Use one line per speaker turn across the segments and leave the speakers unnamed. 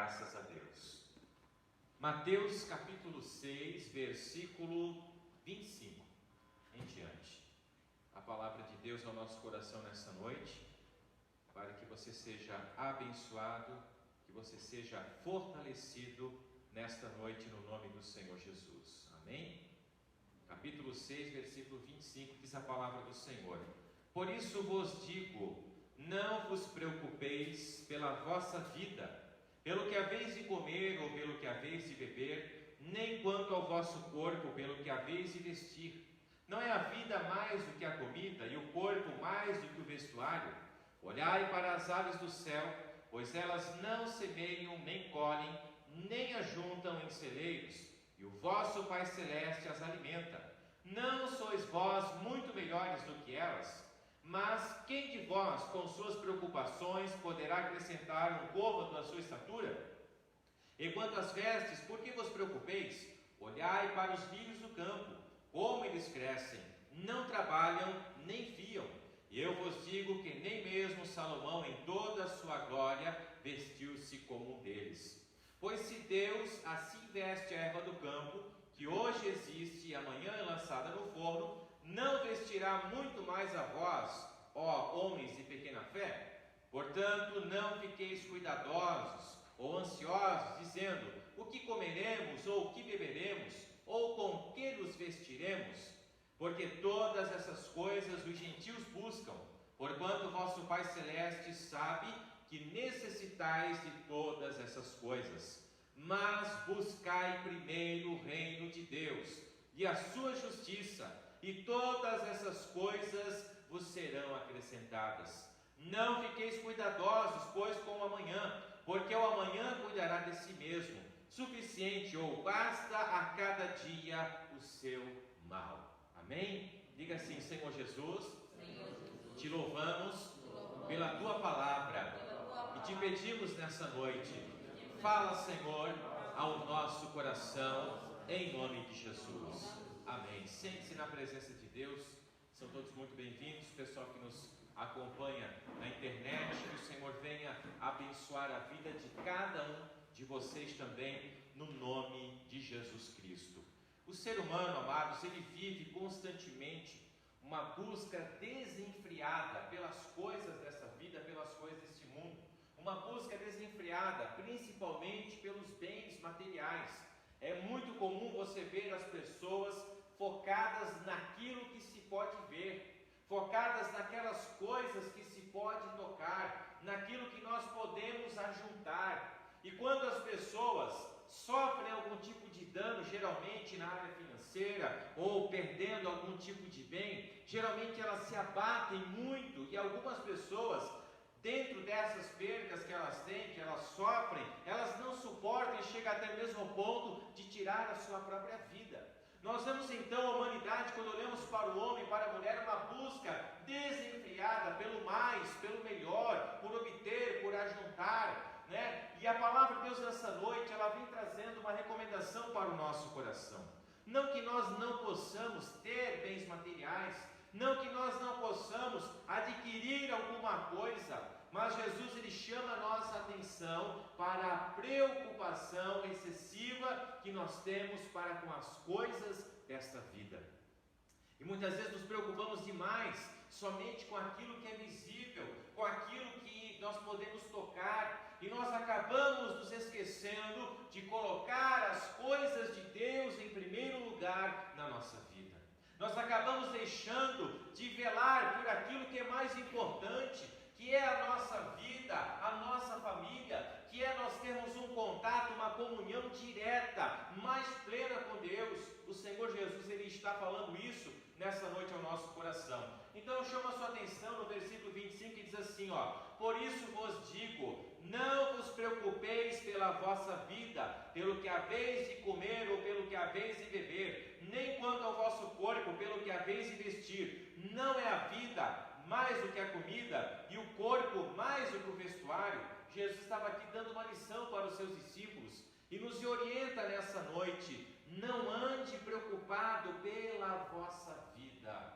Graças a Deus. Mateus capítulo 6, versículo 25 em diante. A palavra de Deus ao nosso coração nessa noite, para que você seja abençoado, que você seja fortalecido nesta noite no nome do Senhor Jesus. Amém? Capítulo 6, versículo 25, diz a palavra do Senhor: Por isso vos digo, não vos preocupeis pela vossa vida, pelo que haveis de comer ou pelo que haveis de beber, nem quanto ao vosso corpo, pelo que haveis de vestir. Não é a vida mais do que a comida, e o corpo mais do que o vestuário? Olhai para as aves do céu, pois elas não semeiam, nem colhem, nem ajuntam em celeiros, e o vosso Pai Celeste as alimenta. Não sois vós muito melhores do que elas? Mas quem de vós, com suas preocupações, poderá acrescentar um côvado à sua estatura? E quanto às vestes, por que vos preocupeis? Olhai para os lírios do campo, como eles crescem, não trabalham, nem fiam. E eu vos digo que nem mesmo Salomão, em toda a sua glória, vestiu-se como um deles. Pois se Deus assim veste a erva do campo, que hoje existe e amanhã é lançada no forno, não vestirá muito mais a vós, ó homens de pequena fé? Portanto, não fiqueis cuidadosos ou ansiosos, dizendo: o que comeremos, ou o que beberemos, ou com que nos vestiremos? Porque todas essas coisas os gentios buscam, porquanto vosso Pai Celeste sabe que necessitais de todas essas coisas. Mas buscai primeiro o reino de Deus e a sua justiça, e todas essas coisas vos serão acrescentadas. Não fiqueis cuidadosos, pois, com o amanhã, porque o amanhã cuidará de si mesmo. Suficiente ou basta a cada dia o seu mal. Amém? Diga assim: Senhor Jesus, te louvamos pela tua palavra e te pedimos nessa noite, fala, Senhor, ao nosso coração, em nome de Jesus. Amém. Sente-se na presença de Deus. São todos muito bem-vindos. Pessoal que nos acompanha na internet, que o Senhor venha abençoar a vida de cada um de vocês também, no nome de Jesus Cristo. O ser humano, amados, ele vive constantemente uma busca desenfreada pelas coisas dessa vida, pelas coisas deste mundo. Uma busca desenfreada, principalmente pelos bens materiais. É muito comum você ver as pessoas focadas naquilo que se pode ver, focadas naquelas coisas que se pode tocar, naquilo que nós podemos ajuntar. E quando as pessoas sofrem algum tipo de dano, geralmente na área financeira, ou perdendo algum tipo de bem, geralmente elas se abatem muito, e algumas pessoas, dentro dessas perdas que elas têm, que elas sofrem, elas não suportam e chegam até mesmo ao ponto de tirar a sua própria vida. Nós vemos então a humanidade, quando olhamos para o homem, para a mulher, uma busca desenfreada pelo mais, pelo melhor, por obter, por ajuntar, né? E a palavra de Deus nessa noite, ela vem trazendo uma recomendação para o nosso coração. Não que nós não possamos ter bens materiais, não que nós não possamos adquirir alguma coisa, mas Jesus ele chama a nossa atenção para a preocupação excessiva que nós temos para com as coisas desta vida. E muitas vezes nos preocupamos demais somente com aquilo que é visível, com aquilo que nós podemos tocar, e nós acabamos nos esquecendo de colocar as coisas de Deus em primeiro lugar na nossa vida. Nós acabamos deixando de velar por aquilo que é mais importante, que é a nossa vida, a nossa família, que é nós termos um contato, uma comunhão direta, mais plena com Deus. O Senhor Jesus, Ele está falando isso nessa noite ao nosso coração. Então eu chamo a sua atenção no versículo 25, que diz assim, por isso vos digo, não vos preocupeis pela vossa vida, pelo que haveis de comer ou pelo que haveis de beber, nem quanto ao vosso corpo, pelo que haveis de vestir. Não é a vida mais do que a comida, e o corpo mais do que o vestuário? Jesus estava aqui dando uma lição para os seus discípulos, e nos orienta nessa noite: não ande preocupado pela vossa vida.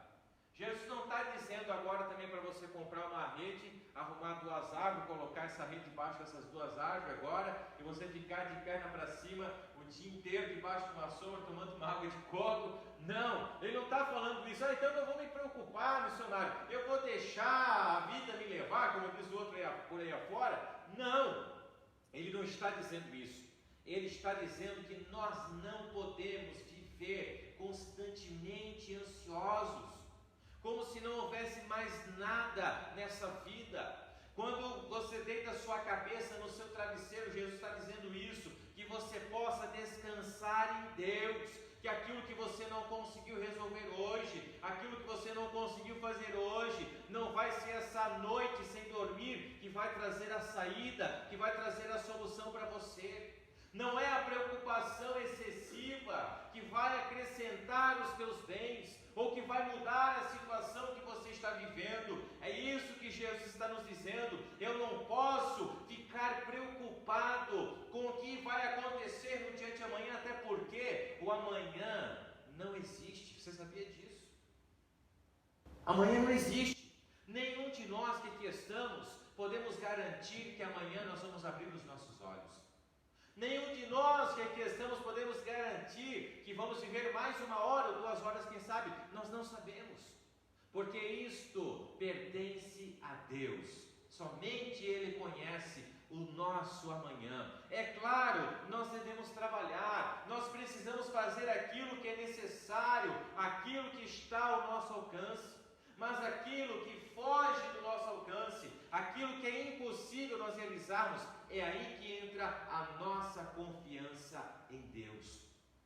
Jesus não está dizendo agora também para você comprar uma rede arrumar 2 árvores, colocar essa rede debaixo dessas 2 árvores agora, e você ficar de perna para cima o dia inteiro debaixo de uma sombra, tomando uma água de coco. Não, ele não está falando isso. Então eu vou me preocupar, missionário, eu vou deixar a vida me levar, como diz o outro por aí afora. Não, ele não está dizendo isso. Ele está dizendo que nós não podemos viver constantemente ansiosos, como se não houvesse mais nada nessa vida. Quando você deita a sua cabeça no seu travesseiro, Jesus está dizendo isso, que você possa descansar em Deus, que aquilo que você não conseguiu resolver hoje, aquilo que você não conseguiu fazer hoje, não vai ser essa noite sem dormir que vai trazer a saída, que vai trazer a solução para você. Não é a preocupação excessiva que vai acrescentar os teus bens, ou que vai mudar a situação que você está vivendo. É isso que Jesus está nos dizendo. Eu não posso ficar preocupado com o que vai acontecer no dia de amanhã, até porque o amanhã não existe. Você sabia disso? Amanhã não existe. Nenhum de nós que aqui estamos podemos garantir que amanhã nós vamos abrir os nossos olhos. Nenhum de nós que aqui estamos podemos garantir que vamos viver mais 1 hora ou 2 horas, quem sabe? Nós não sabemos, porque isto pertence a Deus. Somente Ele conhece o nosso amanhã. É claro, nós devemos trabalhar, nós precisamos fazer aquilo que é necessário, aquilo que está ao nosso alcance, mas aquilo que foge do nosso alcance, aquilo que é impossível nós realizarmos, é aí que entra a nossa confiança em Deus,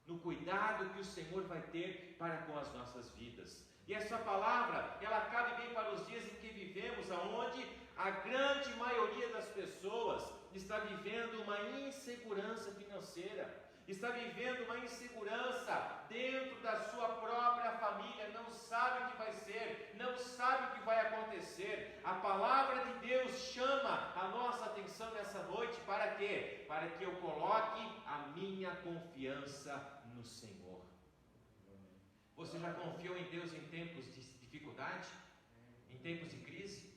no cuidado que o Senhor vai ter para com as nossas vidas. E essa palavra, ela cabe bem para os dias em que vivemos, onde a grande maioria das pessoas está vivendo uma insegurança financeira, está vivendo uma insegurança dentro da sua própria família, não sabe o que vai ser, não sabe o que vai acontecer. A palavra de Deus chama a nossa atenção nessa noite para quê? Para que eu coloque a minha confiança no Senhor. Você já confiou em Deus em tempos de dificuldade? Em tempos de crise?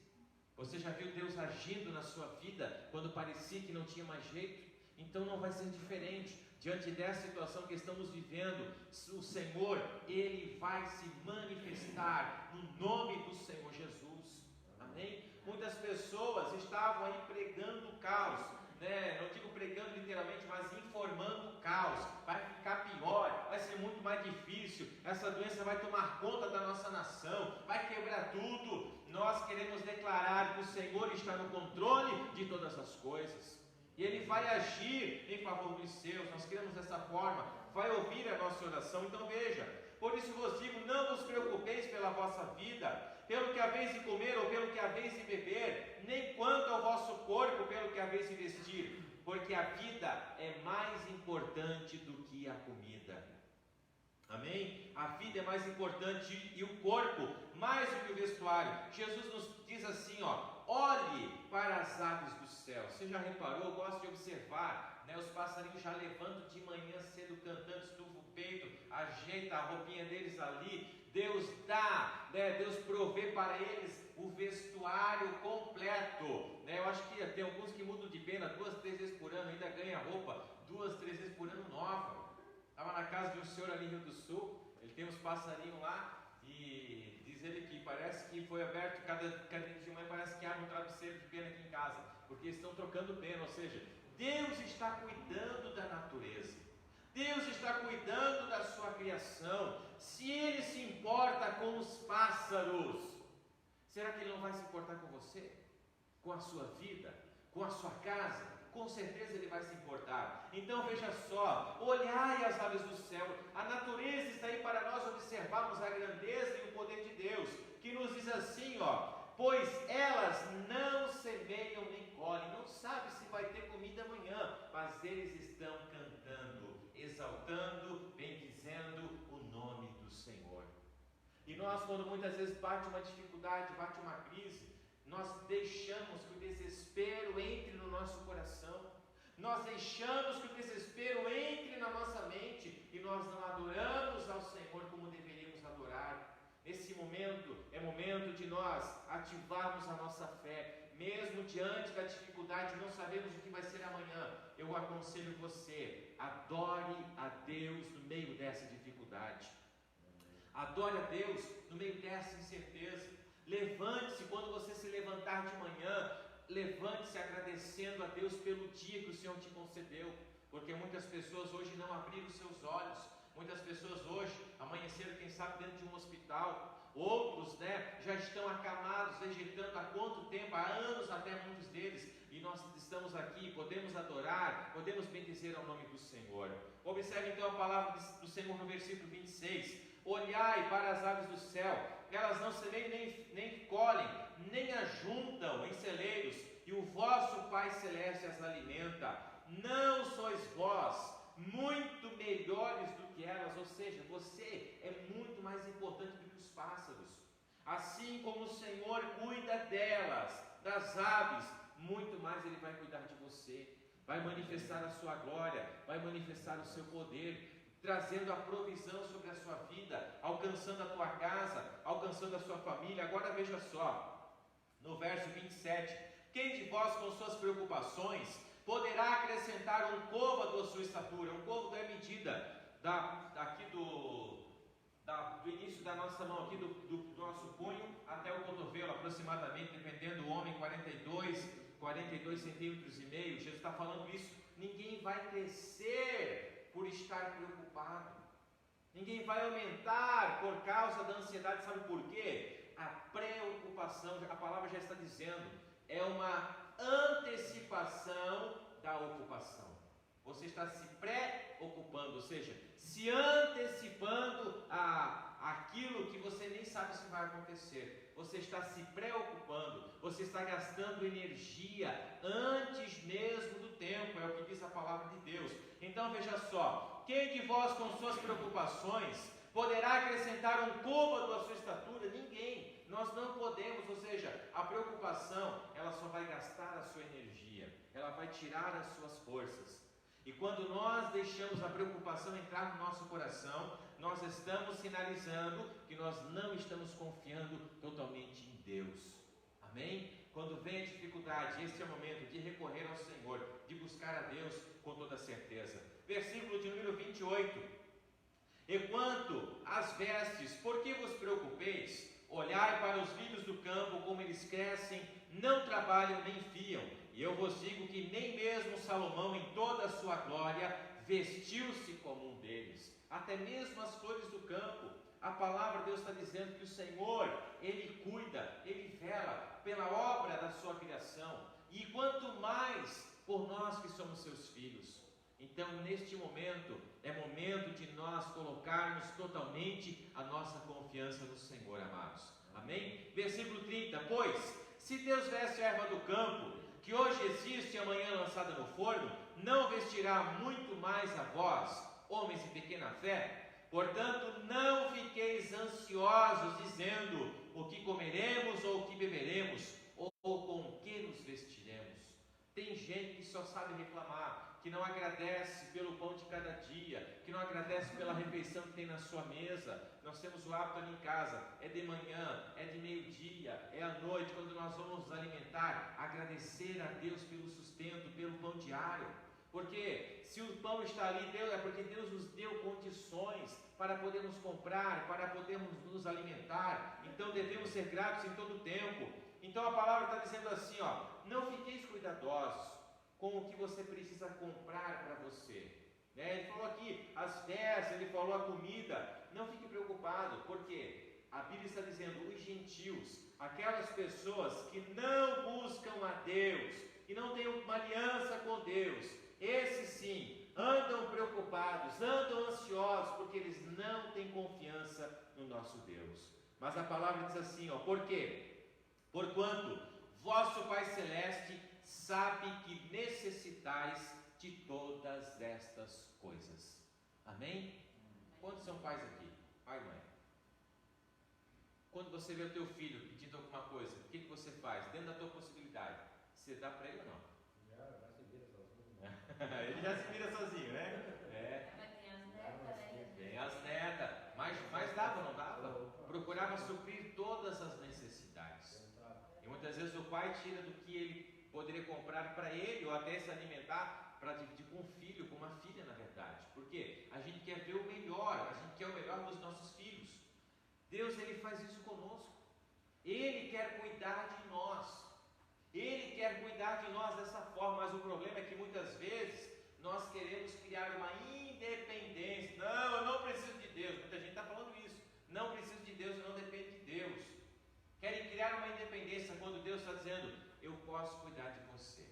Você já viu Deus agindo na sua vida quando parecia que não tinha mais jeito? Então não vai ser diferente. Diante dessa situação que estamos vivendo, o Senhor, Ele vai se manifestar no nome do Senhor Jesus. Amém? Muitas pessoas estavam aí pregando o caos, né? Não digo pregando literalmente, mas informando o caos. Vai ficar pior, vai ser muito mais difícil, essa doença vai tomar conta da nossa nação, vai quebrar tudo. Nós queremos declarar que o Senhor está no controle de todas as coisas. E Ele vai agir em favor dos seus. Nós queremos dessa forma, vai ouvir a nossa oração. Então veja, por isso vos digo, não vos preocupeis pela vossa vida, pelo que haveis de comer ou pelo que haveis de beber, nem quanto ao vosso corpo pelo que haveis de vestir, porque a vida é mais importante do que a comida. Amém? A vida é mais importante e o corpo mais do que o vestuário. Jesus nos diz assim, olhe para as aves do céu. Você já reparou? Eu gosto de observar, né? Os passarinhos já levantam de manhã cedo cantando, estufa o peito, ajeita a roupinha deles ali. Deus dá, né? Deus provê para eles o vestuário completo, né? Eu acho que tem alguns que mudam de pena 2, 3 vezes por ano, ainda ganha roupa 2, 3 vezes por ano nova. Estava na casa de um senhor ali no Rio do Sul, ele tem uns passarinhos lá, e diz ele que parece que foi aberto, cada dia de manhã parece que abre um travesseiro de pena aqui em casa, porque estão trocando pena, ou seja, Deus está cuidando da natureza, Deus está cuidando da sua criação. Se Ele se importa com os pássaros, será que Ele não vai se importar com você? Com a sua vida? Com a sua casa? Com certeza Ele vai se importar. Então veja só, olhai as aves do céu, a natureza está aí para nós observarmos a grandeza e o poder de Deus, que nos diz assim, pois elas não semeiam nem colhem, não sabe se vai ter comida amanhã, mas eles estão cantando, exaltando, bendizendo o nome do Senhor. E nós, quando muitas vezes bate uma dificuldade, bate uma crise, nós deixamos que o desespero entre no nosso coração, nós deixamos que o desespero entre na nossa mente e nós não adoramos ao Senhor como deveríamos adorar. Esse momento é momento de nós ativarmos a nossa fé, mesmo diante da dificuldade, não sabemos o que vai ser amanhã, eu aconselho você, adore a Deus no meio dessa dificuldade. Adore a Deus no meio dessa incerteza. Levante-se quando você se levantar de manhã, levante-se agradecendo a Deus pelo dia que o Senhor te concedeu, porque muitas pessoas hoje não abriram seus olhos, muitas pessoas hoje amanheceram, quem sabe, dentro de um hospital, outros, já estão acamados, vegetando há quanto tempo? Há anos até, muitos deles, e nós estamos aqui, podemos adorar, podemos bendizer ao nome do Senhor. Observe então a palavra do Senhor no versículo 26, olhai para as aves do céu, elas não semeiam nem colhem, nem ajuntam em celeiros, e o vosso Pai Celeste as alimenta. Não sois vós muito melhores do que elas? Ou seja, você é muito mais importante do que os pássaros. Assim como o Senhor cuida delas, das aves, muito mais Ele vai cuidar de você, vai manifestar a sua glória, vai manifestar o seu poder, trazendo a provisão sobre a sua vida, alcançando a tua casa, alcançando a sua família. Agora veja só, no verso 27, quem de vós com suas preocupações poderá acrescentar um côvado à sua estatura? Um côvado é a medida do início da nossa mão, aqui do nosso punho até o cotovelo, aproximadamente, dependendo do homem, 42 centímetros e meio. Jesus está falando isso. Ninguém vai crescer por estar preocupado, ninguém vai aumentar por causa da ansiedade. Sabe por quê? A preocupação, a palavra já está dizendo, é uma antecipação da ocupação. Você está se preocupando, ou seja, se antecipando aquilo que você nem sabe se vai acontecer. Você está se preocupando, você está gastando energia antes mesmo do tempo, é o que diz a palavra de Deus. Então veja só, quem de vós com suas preocupações poderá acrescentar um côvado à sua estatura? Ninguém. Nós não podemos, ou seja, a preocupação, ela só vai gastar a sua energia, ela vai tirar as suas forças. E quando nós deixamos a preocupação entrar no nosso coração, nós estamos sinalizando que nós não estamos confiando totalmente em Deus. Amém? Quando vem a dificuldade, este é o momento de recorrer ao Senhor, de buscar a Deus com toda certeza. Versículo de número 28. E quanto às vestes, por que vos preocupeis? Olhai para os lírios do campo, como eles crescem, não trabalham nem fiam. E eu vos digo que nem mesmo Salomão, em toda a sua glória, vestiu-se como um deles. Até mesmo as flores do campo, a palavra de Deus está dizendo que o Senhor, Ele cuida, Ele vela pela obra da sua criação, e quanto mais por nós que somos seus filhos. Então, neste momento, é momento de nós colocarmos totalmente a nossa confiança no Senhor, amados. Amém? Versículo 30, pois, se Deus veste a erva do campo, que hoje existe e amanhã lançada no forno, não vestirá muito mais a vós, homens de pequena fé? Portanto, não fiqueis ansiosos, dizendo, o que comeremos ou o que beberemos, ou com que nos vestiremos. Tem gente que só sabe reclamar, que não agradece pelo pão de cada dia, que não agradece pela refeição que tem na sua mesa. Nós temos o hábito ali em casa, é de manhã, é de meio-dia, é à noite, quando nós vamos nos alimentar, agradecer a Deus pelo sustento, pelo pão diário. Porque se o pão está ali, é porque Deus nos deu condições para podermos comprar, para podermos nos alimentar. Então devemos ser gratos em todo o tempo. Então a palavra está dizendo assim, não fiqueis cuidadosos com o que você precisa comprar para você. Ele falou aqui as festas, ele falou a comida. Não fique preocupado, porque a Bíblia está dizendo, os gentios, aquelas pessoas que não buscam a Deus, que não têm uma aliança com Deus, esses sim, andam preocupados, andam ansiosos, porque eles não têm confiança no nosso Deus. Mas a palavra diz assim, por quê? Porquanto vosso Pai Celeste sabe que necessitais de todas estas coisas. Amém? Quantos são pais aqui? Pai e mãe. Quando você vê o teu filho pedindo alguma coisa, o que você faz? Dentro da tua possibilidade, você dá para ele ou não?
Já se vira sozinho.
Ele já se vira sozinho, né? Tem as netas. Mas dava, não dava? Procurava suprir todas as necessidades. E muitas vezes o pai tira do que poderia comprar para ele ou até se alimentar para dividir com o filho, com uma filha, na verdade. Porque a gente quer ver o melhor, a gente quer o melhor dos nossos filhos. Deus, Ele faz isso conosco. Ele quer cuidar de nós. Ele quer cuidar de nós dessa forma, mas o problema é que muitas vezes nós queremos criar uma independência. Não, eu não preciso de Deus. Muita gente está falando isso. Não preciso de Deus, eu não dependo de Deus. Querem criar uma independência quando Deus está dizendo: eu posso cuidar de você.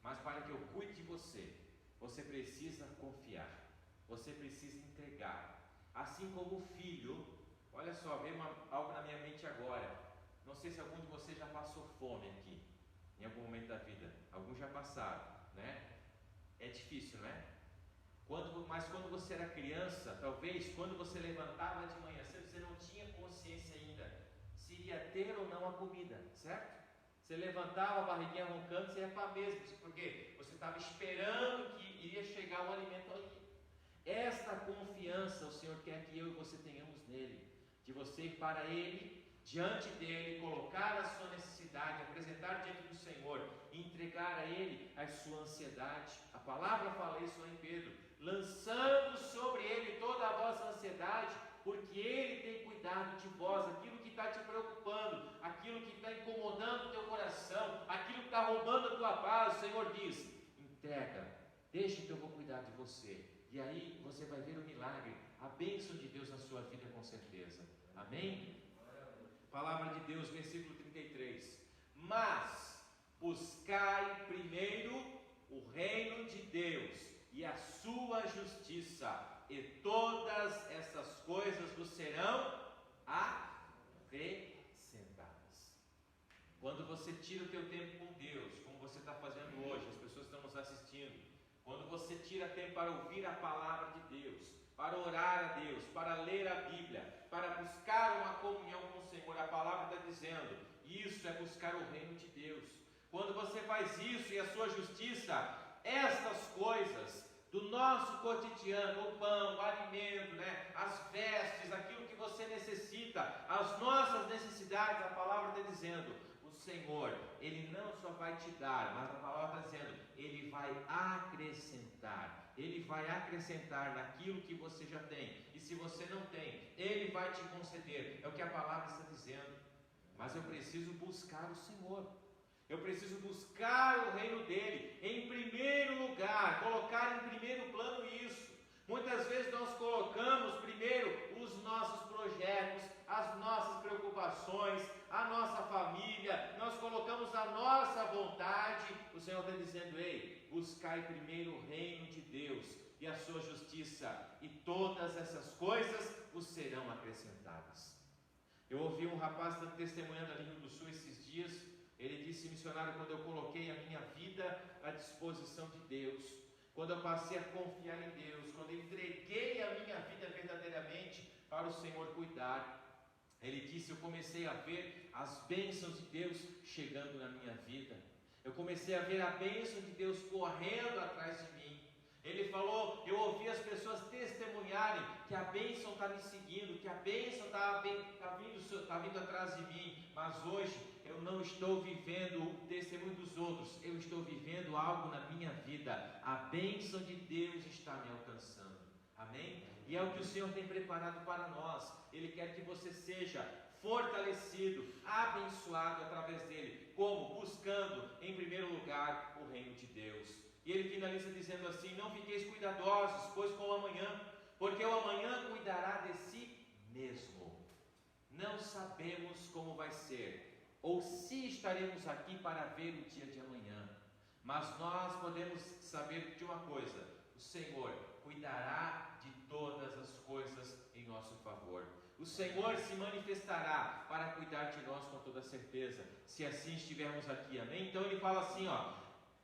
Mas para que eu cuide de você, você precisa confiar. Você precisa entregar. Assim como o filho. Olha só, veio algo na minha mente agora. Não sei se algum de vocês já passou fome aqui, em algum momento da vida. Alguns já passaram, né? É difícil, não é? Mas quando você era criança, talvez, quando você levantava de manhã, você não tinha consciência ainda se iria ter ou não a comida, certo? Você levantava a barriguinha roncando, você ia para a mesa, porque você estava esperando que iria chegar o alimento ali. Esta confiança o Senhor quer que eu e você tenhamos nele, de você ir para Ele, diante dele, colocar a sua necessidade, apresentar diante do Senhor, entregar a Ele a sua ansiedade. A palavra fala isso lá em Pedro: lançando sobre Ele toda a vossa ansiedade, porque Ele tem cuidado de vós. Aquilo que está te preocupando, aquilo que está incomodando o teu coração, aquilo que está roubando a tua paz, o Senhor diz: entrega, deixa que eu vou cuidar de você. E aí você vai ver o milagre, a bênção de Deus na sua vida, com certeza. Amém? Palavra de Deus, versículo 33. Mas buscai primeiro o reino de Deus e a sua justiça, e todas essas coisas vos serão acrescentadas. Quando você tira o teu tempo com Deus, como você está fazendo hoje, as pessoas estão nos assistindo, quando você tira tempo para ouvir a palavra de Deus, para orar a Deus, para ler a Bíblia, para buscar uma comunhão com o Senhor, a palavra está dizendo, isso é buscar o reino de Deus. Quando você faz isso e a sua justiça, estas coisas do nosso cotidiano, o pão, o alimento, né, as vestes, aquilo que você necessita, as nossas necessidades, a palavra está dizendo, o Senhor, Ele não só vai te dar, mas a palavra está dizendo, Ele vai acrescentar. Ele vai acrescentar naquilo que você já tem. E se você não tem, Ele vai te conceder. É o que a palavra está dizendo. Mas eu preciso buscar o Senhor. Eu preciso buscar o reino dEle em primeiro lugar, colocar em primeiro plano isso. Muitas vezes nós colocamos primeiro os nossos projetos, as nossas preocupações, a nossa família, nós colocamos a nossa vontade. O Senhor está dizendo: ei, buscai primeiro o reino de Deus e a sua justiça, e todas essas coisas vos serão acrescentadas. Eu ouvi um rapaz testemunhando ali no Rio do Sul esses dias. Ele disse: missionário, quando eu coloquei a minha vida à disposição de Deus, quando eu passei a confiar em Deus, quando eu entreguei a minha vida verdadeiramente para o Senhor cuidar, ele disse, eu comecei a ver as bênçãos de Deus chegando na minha vida. Eu comecei a ver a bênção de Deus correndo atrás de mim. Ele falou, eu ouvi as pessoas testemunharem que a bênção está me seguindo, que a bênção está vindo atrás de mim, mas hoje eu não estou vivendo o testemunho dos outros, eu estou vivendo algo na minha vida. A bênção de Deus está me alcançando. Amém? E é o que o Senhor tem preparado para nós. Ele quer que você seja fortalecido, abençoado através dele. Como? Buscando em primeiro lugar o reino de Deus. E ele finaliza dizendo assim: não fiqueis cuidadosos, pois com o amanhã, porque o amanhã cuidará de si mesmo. Não sabemos como vai ser, ou se estaremos aqui para ver o dia de amanhã, mas nós podemos saber de uma coisa: o Senhor cuidará de todas as coisas em nosso favor. O Senhor se manifestará para cuidar de nós com toda certeza, se assim estivermos aqui. Amém? Então ele fala assim,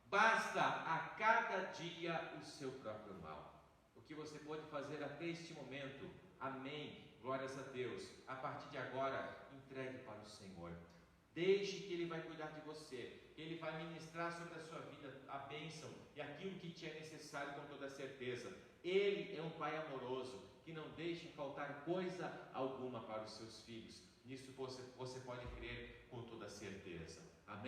basta a cada dia o seu próprio mal. O que você pode fazer até este momento, amém, glórias a Deus, a partir de agora, entregue para o Senhor. Deixe que Ele vai cuidar de você, que Ele vai ministrar sobre a sua vida a bênção e aquilo que te é necessário com toda certeza. Ele é um Pai amoroso, que não deixa faltar coisa alguma para os seus filhos. Nisso você pode crer com toda certeza. Amém?